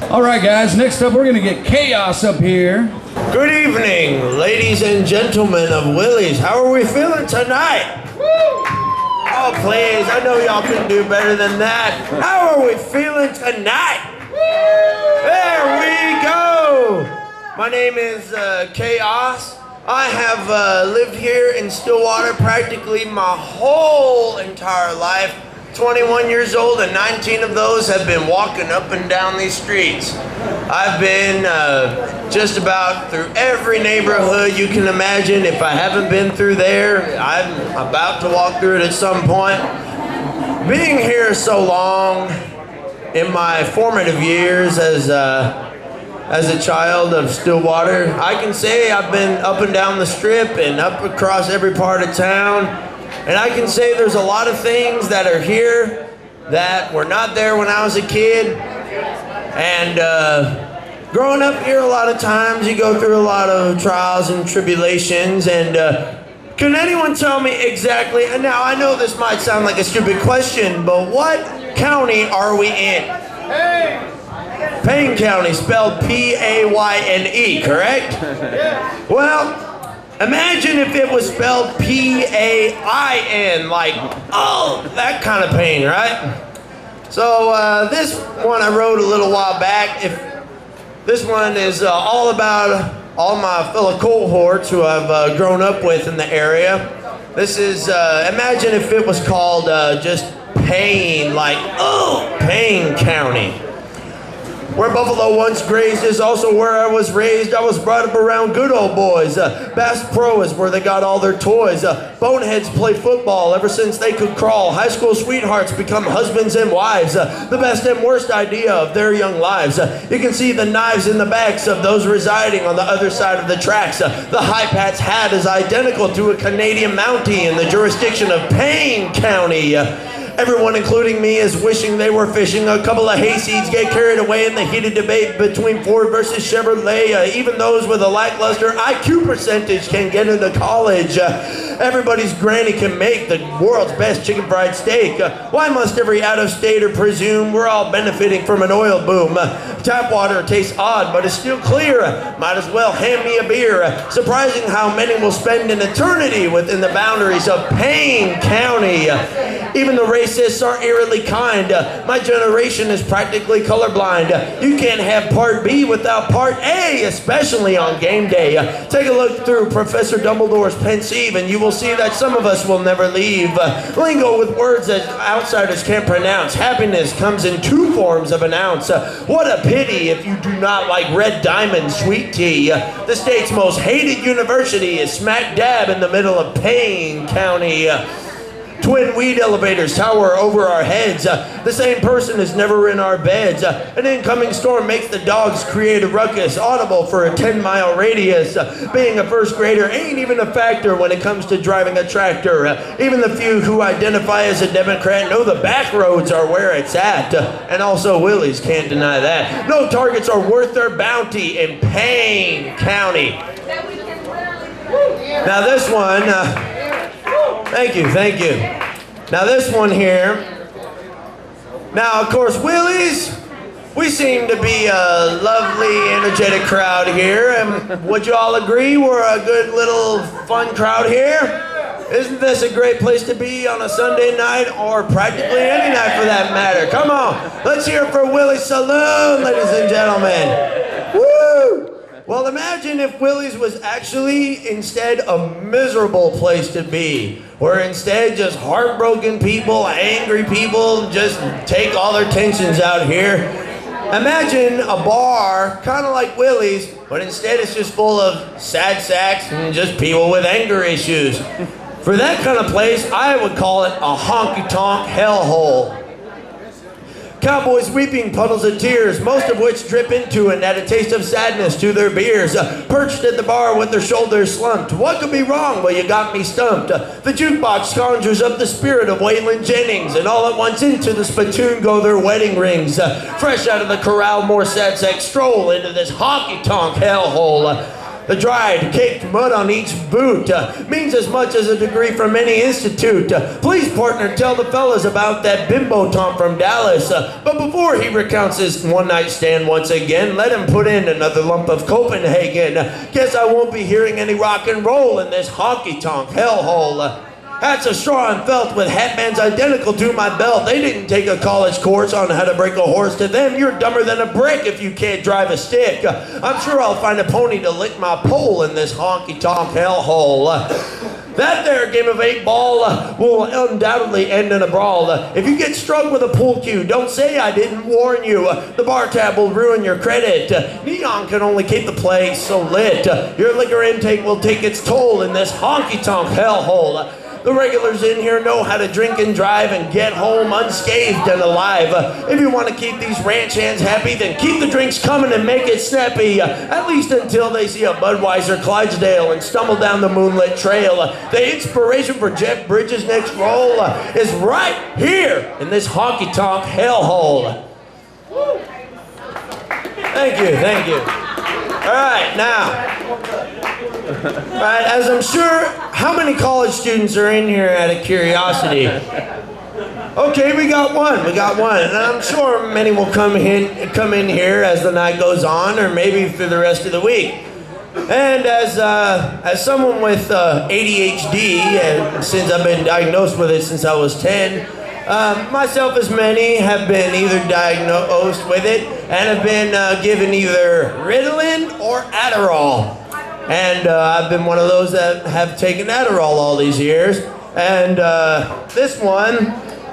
All right, guys, next up, we're going to get Chaos up here. Good evening, ladies and gentlemen of Willie's. How are we feeling tonight? Oh, please, I know y'all can do better than that. How are we feeling tonight? There we go. My name is Chaos. I have lived here in Stillwater practically my whole entire life. 21 years old, and 19 of those have been walking up and down these streets. I've been just about through every neighborhood you can imagine. If I haven't been through there, I'm about to walk through it at some point. Being here so long in my formative years as a child of Stillwater, I can say I've been up and down the strip and up across every part of town. And I can say there's a lot of things that are here that were not there when I was a kid. And growing up here, a lot of times you go through a lot of trials and tribulations. And can anyone tell me exactly, and now I know this might sound like a stupid question, but what county are we in? Payne County, spelled P-A-Y-N-E, correct? Yeah. Well, imagine if it was spelled P-A-I-N, like, oh, that kind of pain, right? So this one I wrote a little while back. This one is all about all my fellow cohorts who I've grown up with in the area. This is, imagine if it was called just Payne, like, oh, Payne County. Where Buffalo once grazed is also where I was raised. I was brought up around good old boys. Bass Pro is where they got all their toys. Boneheads play football ever since they could crawl. High school sweethearts become husbands and wives. The best and worst idea of their young lives. You can see the knives in the backs of those residing on the other side of the tracks. The High Pat's hat is identical to a Canadian Mountie in the jurisdiction of Payne County. Everyone, including me, is wishing they were fishing. A couple of hayseeds get carried away in the heated debate between Ford versus Chevrolet. Even those with a lackluster IQ percentage can get into college. Everybody's granny can make the world's best chicken fried steak. Why must every out-of-stater presume we're all benefiting from an oil boom? Tap water tastes odd, but it's still clear. Might as well hand me a beer. Surprising how many will spend an eternity within the boundaries of Payne County. Even the racists are eerily kind. My generation is practically colorblind. You can't have Part B without Part A, especially on game day. Take a look through Professor Dumbledore's pensieve and you will see that some of us will never leave. Lingo with words that outsiders can't pronounce. Happiness comes in two forms of an ounce. What a pity if you do not like Red Diamond sweet tea. The state's most hated university is smack dab in the middle of Payne County. Twin weed elevators tower over our heads. The same person is never in our beds. An incoming storm makes the dogs create a ruckus, audible for a 10-mile radius. Being a first grader ain't even a factor when it comes to driving a tractor. Even the few who identify as a Democrat know the back roads are where it's at. And also Willie's can't deny that. No targets are worth their bounty in Payne County. Now this one... Thank you. Now this one here. Now, of course, Willie's, we seem to be a lovely, energetic crowd here. And would you all agree we're a good little fun crowd here? Isn't this a great place to be on a Sunday night or practically any night for that matter? Come on, let's hear it for Willie Saloon, ladies and gentlemen. Woo! Well, imagine if Willie's was actually instead a miserable place to be, where instead just heartbroken people, angry people just take all their tensions out here. Imagine a bar, kind of like Willie's, but instead it's just full of sad sacks and just people with anger issues. For that kind of place, I would call it a honky-tonk hellhole. Cowboys weeping puddles of tears, most of which drip into and add a taste of sadness to their beers. Perched at the bar with their shoulders slumped. What could be wrong? Well, you got me stumped. The jukebox conjures up the spirit of Waylon Jennings, and all at once into the spittoon go their wedding rings. Fresh out of the corral, more sad sacks stroll into this honky-tonk hellhole. The dried, caked mud on each boot means as much as a degree from any institute. Please, partner, tell the fellas about that bimbo Tom from Dallas. But before he recounts his one-night stand once again, let him put in another lump of Copenhagen. Guess I won't be hearing any rock and roll in this honky-tonk hellhole. Hats of straw and felt with hatbands identical to my belt. They didn't take a college course on how to break a horse. To them, you're dumber than a brick if you can't drive a stick. I'm sure I'll find a pony to lick my pole in this honky-tonk hellhole. That there game of 8-ball will undoubtedly end in a brawl. If you get struck with a pool cue, don't say I didn't warn you. The bar tab will ruin your credit. Neon can only keep the place so lit. Your liquor intake will take its toll in this honky-tonk hellhole. The regulars in here know how to drink and drive and get home unscathed and alive. If you want to keep these ranch hands happy, then keep the drinks coming and make it snappy. At least until they see a Budweiser Clydesdale and stumble down the moonlit trail. The inspiration for Jeff Bridges' next role is right here in this honky-tonk hellhole. Thank you, thank you. All right, now. Right, as I'm sure, how many college students are in here out of curiosity? Okay, we got one, and I'm sure many will come in here as the night goes on, or maybe through the rest of the week. And as someone with ADHD, and since I've been diagnosed with it since I was 10, myself as many have been either diagnosed with it and have been given either Ritalin or Adderall. And I've been one of those that have taken Adderall all these years. And this one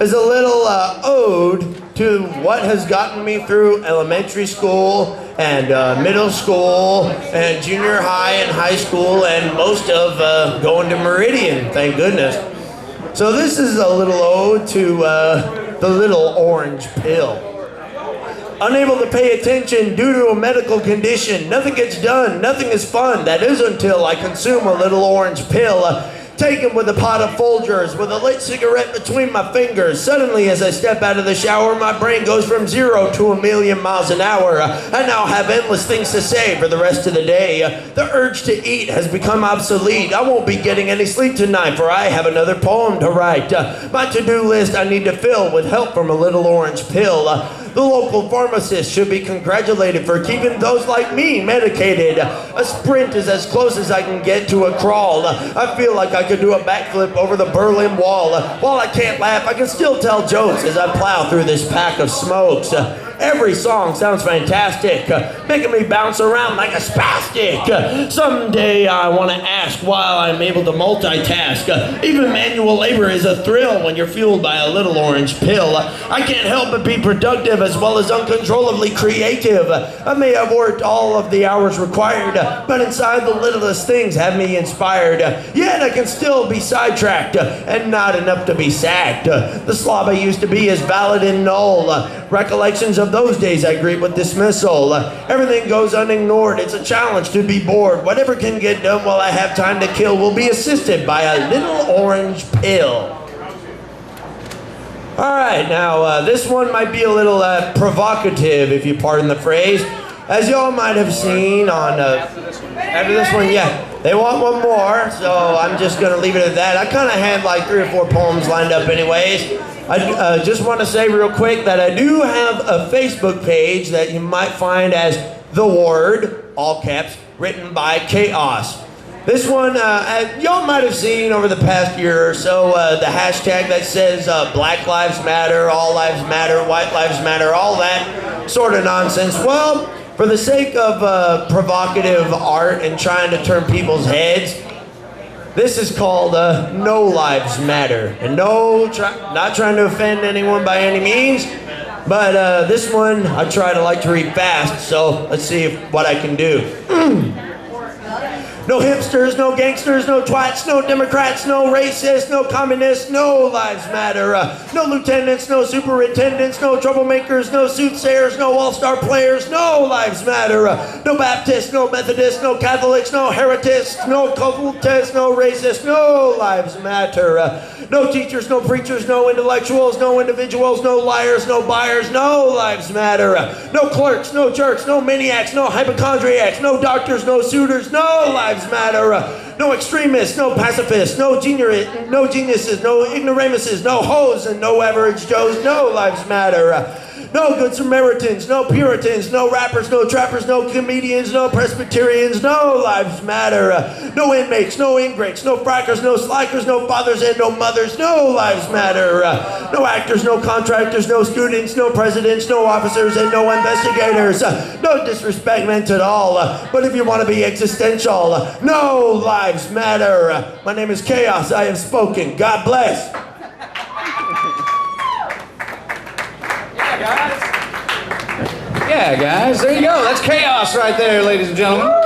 is a little ode to what has gotten me through elementary school and middle school and junior high and high school and most of going to Meridian, thank goodness. So this is a little ode to the little orange pill. Unable to pay attention due to a medical condition. Nothing gets done, nothing is fun. That is until I consume a little orange pill. Taken with a pot of Folgers, with a lit cigarette between my fingers. Suddenly, as I step out of the shower, my brain goes from 0 to 1,000,000 miles an hour. I now have endless things to say for the rest of the day. The urge to eat has become obsolete. I won't be getting any sleep tonight, for I have another poem to write. My to-do list I need to fill with help from a little orange pill. The local pharmacist should be congratulated for keeping those like me medicated. A sprint is as close as I can get to a crawl. I feel like I could do a backflip over the Berlin Wall. While I can't laugh, I can still tell jokes as I plow through this pack of smokes. Every song sounds fantastic, making me bounce around like a spastic. Someday I want to ask why I'm able to multitask. Even manual labor is a thrill when you're fueled by a little orange pill. I can't help but be productive as well as uncontrollably creative. I may have worked all of the hours required, but inside the littlest things have me inspired. Yet I can still be sidetracked and not enough to be sacked. The slob I used to be is valid and null. Recollections of those days I greet with dismissal. Everything goes unignored. It's a challenge to be bored. Whatever can get done while I have time to kill will be assisted by a little orange pill. All right, now this one might be a little provocative, if you pardon the phrase. As y'all might have seen on after this one, yeah, they want one more, so I'm just gonna leave it at that. I kind of had like 3 or 4 poems lined up anyways. I just want to say real quick that I do have a Facebook page that you might find as The Word, all caps, written by Chaos. This one, y'all might have seen over the past year or so, the hashtag that says Black Lives Matter, All Lives Matter, White Lives Matter, all that sort of nonsense. Well, for the sake of provocative art and trying to turn people's heads, this is called No Lives Matter. And no, not trying to offend anyone by any means, but this one I try to like to read fast, so let's see what I can do. No hipsters, no gangsters, no twats, no Democrats, no racists, no communists, no lives matter. No lieutenants, no superintendents, no troublemakers, no soothsayers, no all-star players, no lives matter. No Baptists, no Methodists, no Catholics, no heretics, no cultists, no racists, no lives matter. No teachers, no preachers, no intellectuals, no individuals, no liars, no buyers, no lives matter. No clerks, no jerks, no maniacs, no hypochondriacs, no doctors, no suitors, no lives matter. No extremists, no pacifists, no geniuses, no ignoramuses, no hoes, and no average Joes, no lives matter. No good Samaritans, no Puritans, no rappers, no trappers, no comedians, no Presbyterians, no lives matter. No inmates, no ingrates, no frackers, no slackers, no fathers and no mothers, no lives matter. No actors, no contractors, no students, no presidents, no officers, and no investigators. No disrespect meant at all, but if you want to be existential, no lives matter. My name is Chaos, I have spoken. God bless. Yeah, guys, there you go. That's Chaos right there, ladies and gentlemen.